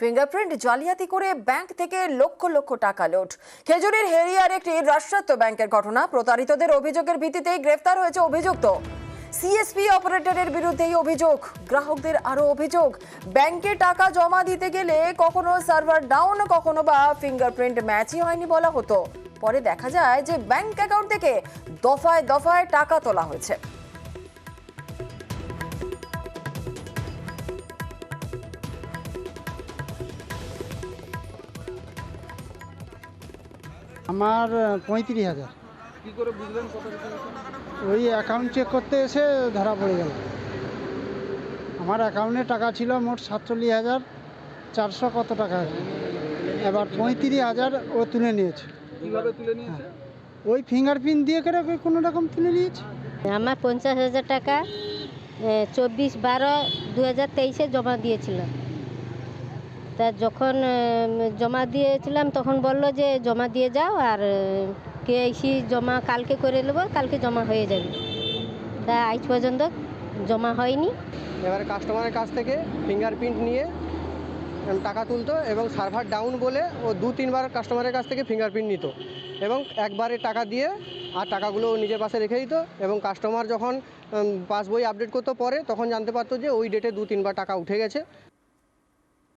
Fingerprint জালিয়াতি করে bank থেকে লক্ষ লক্ষ টাকা লুট। খেজুরির হেরিয়ার একটি রাষ্ট্রায়ত্ত ব্যাংকের ঘটনা। প্রতারিতদের অভিযোগের ভিত্তিতেই গ্রেফতার হয়েছে অভিযুক্ত। সিএসপি অপারেটরের বিরুদ্ধেই অভিযোগ। গ্রাহকদের আরো অভিযোগ, ব্যাংকে টাকা জমা দিতে গেলে কখনো সার্ভার ডাউন, কখনো বা ফিঙ্গারপ্রিন্ট ম্যাচই হয়নি বলা হতো। পরে দেখা যায় যে ব্যাংক অ্যাকাউন্ট থেকে দফায় দফায় টাকা তোলা হয়েছে। আমার 35,000। কি করে বুঝলেন কত টাকা? ওই অ্যাকাউন্ট চেক করতে এসে ধরা পড়ে গেল। আমার অ্যাকাউন্টে টাকা ছিল মোট 47,400 কত টাকা, এবার 35,000 ও তুলে নিয়েছে। কিভাবে তুলে নিয়েছে? ওই ফিঙ্গারপ্রিন্ট দিয়ে করে কোনো রকম তুলে নিয়েছে। আমার 50,000 টাকা 24/12/2023 জমা দিয়েছিলাম। তা যখন জমা দিয়েছিলাম তখন বলল যে জমা দিয়ে যাও, আর কেআইসি জমা কালকে করে নেব, কালকে জমা হয়ে যাবে। তা আজ পর্যন্ত জমা হয়নি। এবারে কাস্টমারের কাছ থেকে ফিঙ্গারপ্রিন্ট নিয়ে টাকা তুলতো এবং সার্ভার ডাউন বলে ও 2-3বার কাস্টমারের কাছ থেকে ফিঙ্গারপ্রিন্ট নিত এবং একবারে টাকা দিয়ে আর টাকাগুলো নিজের পাশে রেখে দিত। এবং কাস্টমার যখন পাসবই আপডেট করতে পরে তখন জানতে পারতো যে ওই ডেটে 2-3বার টাকা উঠে গেছে।